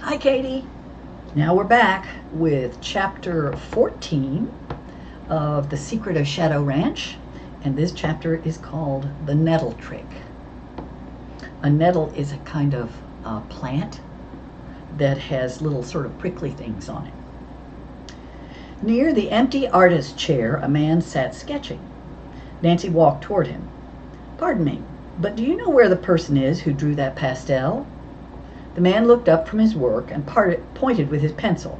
Hi, Katie. Now we're back with chapter 14 of The Secret of Shadow Ranch, and this chapter is called The Nettle Trick. A nettle is a kind of plant that has little sort of prickly things on it. Near the empty artist's chair, a man sat sketching. Nancy walked toward him. "Pardon me, but do you know where the person is who drew that pastel?" The man looked up from his work and pointed with his pencil.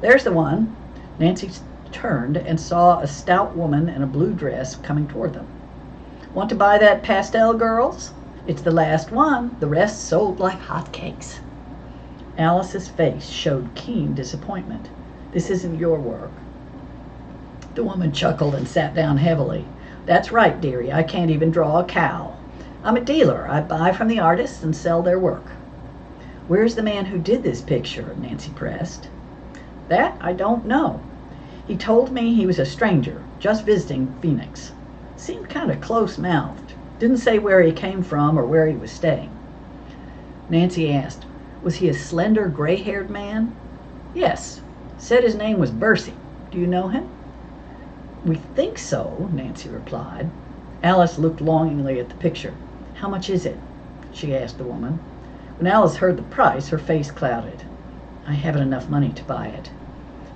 "There's the one." Nancy turned and saw a stout woman in a blue dress coming toward them. "Want to buy that pastel, girls? It's the last one. The rest sold like hotcakes." Alice's face showed keen disappointment. "This isn't your work." The woman chuckled and sat down heavily. "That's right, dearie. I can't even draw a cow. I'm a dealer. I buy from the artists and sell their work." "Where's the man who did this picture?" Nancy pressed. "That I don't know. He told me he was a stranger, just visiting Phoenix. Seemed kind of close-mouthed. Didn't say where he came from or where he was staying." Nancy asked, "Was he a slender, gray-haired man?" "Yes. Said his name was Bercy. Do you know him?" "We think so," Nancy replied. Alice looked longingly at the picture. "How much is it?" she asked the woman. When Alice heard the price, her face clouded. "I haven't enough money to buy it."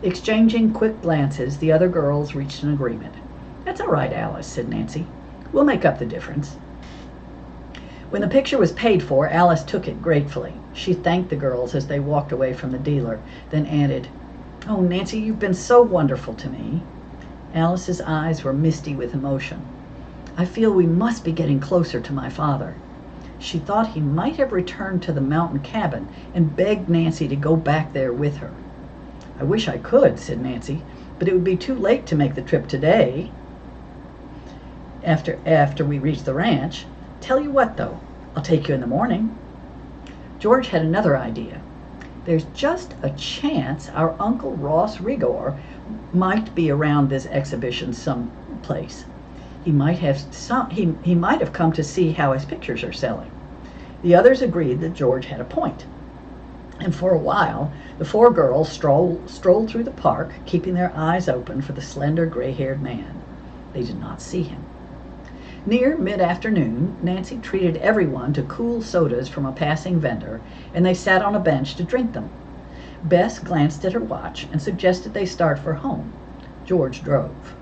Exchanging quick glances, the other girls reached an agreement. "That's all right, Alice," said Nancy. "We'll make up the difference." When the picture was paid for, Alice took it gratefully. She thanked the girls as they walked away from the dealer, then added, "Oh, Nancy, you've been so wonderful to me." Alice's eyes were misty with emotion. "I feel we must be getting closer to my father." She thought he might have returned to the mountain cabin and begged Nancy to go back there with her. "I wish I could," said Nancy, "but it would be too late to make the trip today after we reach the ranch. Tell you what, though, I'll take you in the morning." George had another idea. "There's just a chance our Uncle Ross Rigor might be around this exhibition someplace. He might have come to see how his pictures are selling." The others agreed that George had a point. And for a while, the four girls strolled through the park, keeping their eyes open for the slender, gray-haired man. They did not see him. Near mid-afternoon, Nancy treated everyone to cool sodas from a passing vendor, and they sat on a bench to drink them. Bess glanced at her watch and suggested they start for home. George drove.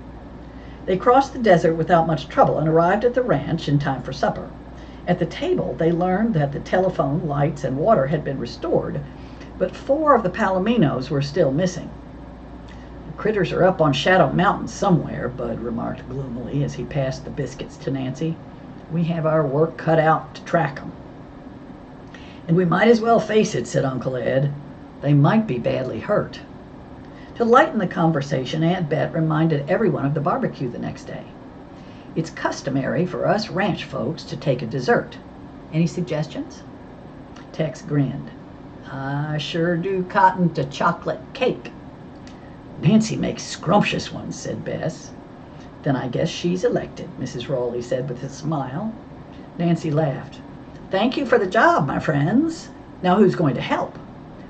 They crossed the desert without much trouble and arrived at the ranch in time for supper. At the table, they learned that the telephone, lights, and water had been restored, but 4 of the palominos were still missing. "The critters are up on Shadow Mountain somewhere," Bud remarked gloomily as he passed the biscuits to Nancy. "We have our work cut out to track 'em." "And we might as well face it," said Uncle Ed. "They might be badly hurt." To lighten the conversation, Aunt Bet reminded everyone of the barbecue the next day. "It's customary for us ranch folks to take a dessert. Any suggestions?" Tex grinned. "I sure do cotton to chocolate cake." "Nancy makes scrumptious ones," said Bess. "Then I guess she's elected," Mrs. Rowley said with a smile. Nancy laughed. "Thank you for the job, my friends. Now who's going to help?"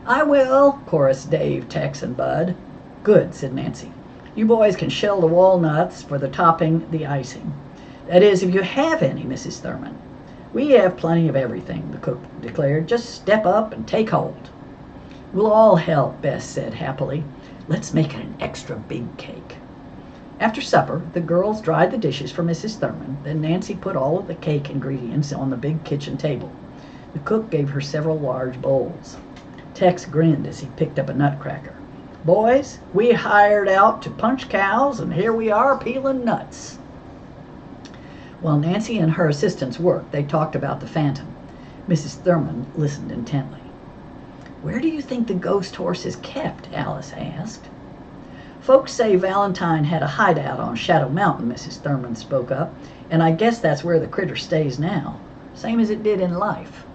"I will," chorused Dave, Tex, and Bud. "Good," said Nancy. "You boys can shell the walnuts for the topping, the icing. That is, if you have any, Mrs. Thurman." "We have plenty of everything," the cook declared. "Just step up and take hold." "We'll all help," Bess said happily. "Let's make it an extra big cake." After supper, the girls dried the dishes for Mrs. Thurman. Then Nancy put all of the cake ingredients on the big kitchen table. The cook gave her several large bowls. Tex grinned as he picked up a nutcracker. "Boys, we hired out to punch cows, and here we are peeling nuts." While Nancy and her assistants worked, they talked about the phantom. Mrs. Thurman listened intently. "Where do you think the ghost horse is kept?" Alice asked. "Folks say Valentine had a hideout on Shadow Mountain," Mrs. Thurman spoke up, "and I guess that's where the critter stays now, same as it did in life."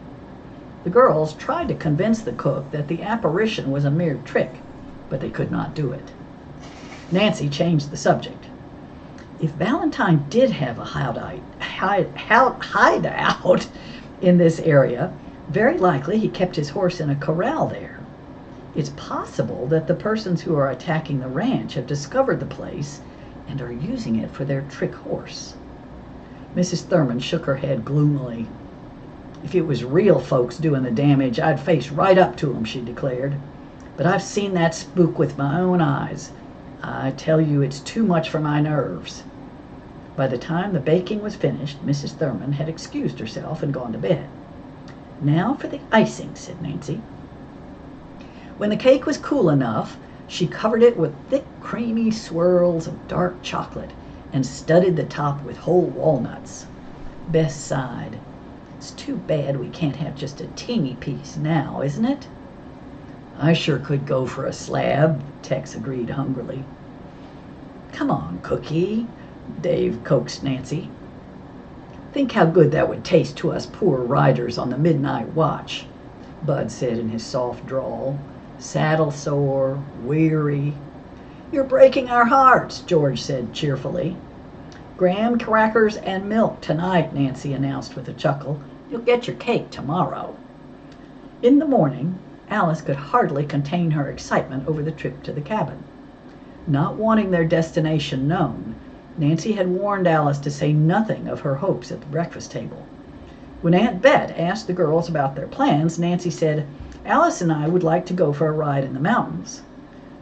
The girls tried to convince the cook that the apparition was a mere trick, but they could not do it. Nancy changed the subject. "If Valentine did have a hideout in this area, very likely he kept his horse in a corral there. It's possible that the persons who are attacking the ranch have discovered the place and are using it for their trick horse." Mrs. Thurman shook her head gloomily. "If it was real folks doing the damage, I'd face right up to 'em," she declared. "But I've seen that spook with my own eyes. I tell you, it's too much for my nerves." By the time the baking was finished, Mrs. Thurman had excused herself and gone to bed. "Now for the icing," said Nancy. When the cake was cool enough, she covered it with thick, creamy swirls of dark chocolate and studded the top with whole walnuts. Bess sighed. "It's too bad we can't have just a teeny piece now, isn't it?" "I sure could go for a slab," Tex agreed hungrily. "Come on, Cookie," Dave coaxed Nancy. "Think how good that would taste to us poor riders on the midnight watch," Bud said in his soft drawl. "Saddle sore, weary." "You're breaking our hearts," George said cheerfully. "Graham crackers and milk tonight," Nancy announced with a chuckle. "You'll get your cake tomorrow." In the morning, Alice could hardly contain her excitement over the trip to the cabin. Not wanting their destination known, Nancy had warned Alice to say nothing of her hopes at the breakfast table. When Aunt Bet asked the girls about their plans, Nancy said, "Alice and I would like to go for a ride in the mountains."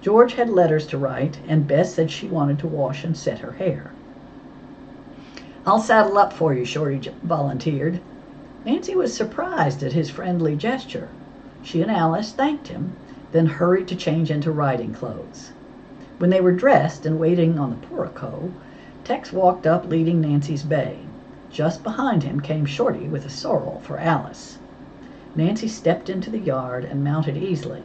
George had letters to write, and Bess said she wanted to wash and set her hair. "I'll saddle up for you," Shorty volunteered. Nancy was surprised at his friendly gesture. She and Alice thanked him, then hurried to change into riding clothes. When they were dressed and waiting on the portico, Tex walked up leading Nancy's bay. Just behind him came Shorty with a sorrel for Alice. Nancy stepped into the yard and mounted easily.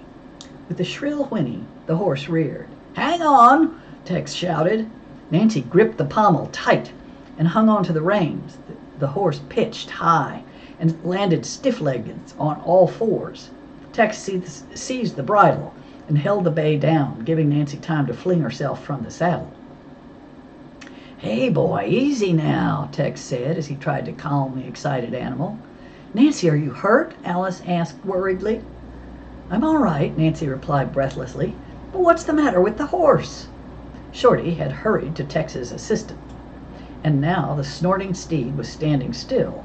With a shrill whinny, the horse reared. "Hang on!" Tex shouted. Nancy gripped the pommel tight and hung on to the reins. The horse pitched high and landed stiff-legged on all fours. Tex seized the bridle and held the bay down, giving Nancy time to fling herself from the saddle. "Hey, boy, easy now," Tex said as he tried to calm the excited animal. "Nancy, are you hurt?" Alice asked worriedly. "I'm all right," Nancy replied breathlessly. "But what's the matter with the horse?" Shorty had hurried to Tex's assistance, and now the snorting steed was standing still.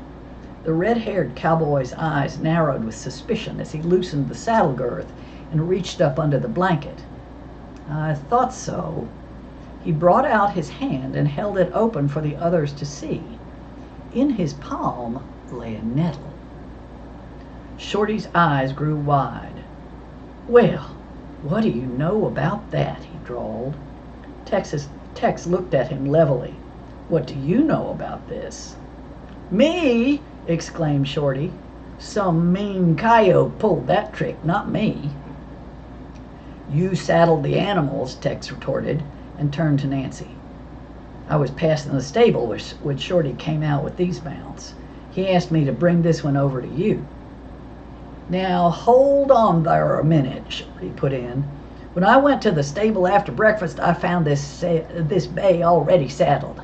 The red-haired cowboy's eyes narrowed with suspicion as he loosened the saddle girth and reached up under the blanket. "I thought so." He brought out his hand and held it open for the others to see. In his palm lay a nettle. Shorty's eyes grew wide. "Well, what do you know about that?" he drawled. Tex looked at him levelly. "What do you know about this?" "Me!" exclaimed Shorty. "Some mean coyote pulled that trick, not me." "You saddled the animals," Tex retorted, and turned to Nancy. "I was passing the stable when Shorty came out with these mounts. He asked me to bring this one over to you." "Now hold on there a minute," Shorty put in. "When I went to the stable after breakfast, I found this bay already saddled.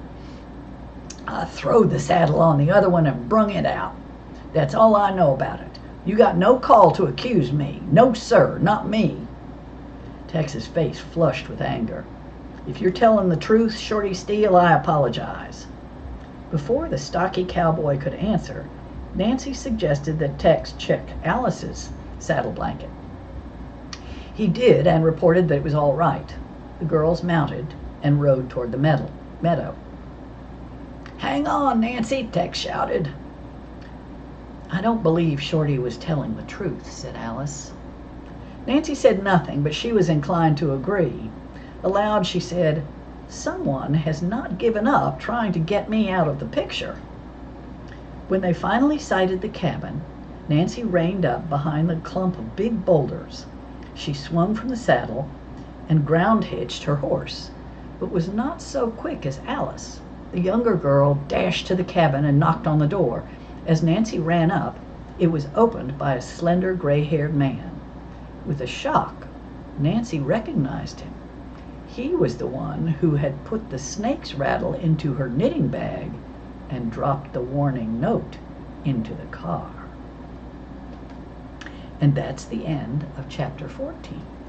I throwed the saddle on the other one and brung it out. That's all I know about it. You got no call to accuse me. No, sir, not me." Tex's face flushed with anger. "If you're telling the truth, Shorty Steele, I apologize." Before the stocky cowboy could answer, Nancy suggested that Tex check Alice's saddle blanket. He did and reported that it was all right. The girls mounted and rode toward the meadow. "Hang on, Nancy," Tex shouted. "I don't believe Shorty was telling the truth," said Alice. Nancy said nothing, but she was inclined to agree. Aloud she said, "Someone has not given up trying to get me out of the picture." When they finally sighted the cabin, Nancy reined up behind the clump of big boulders. She swung from the saddle and ground-hitched her horse, but was not so quick as Alice. The younger girl dashed to the cabin and knocked on the door. As Nancy ran up, it was opened by a slender, gray-haired man. With a shock, Nancy recognized him. He was the one who had put the snake's rattle into her knitting bag and dropped the warning note into the car. And that's the end of chapter 14.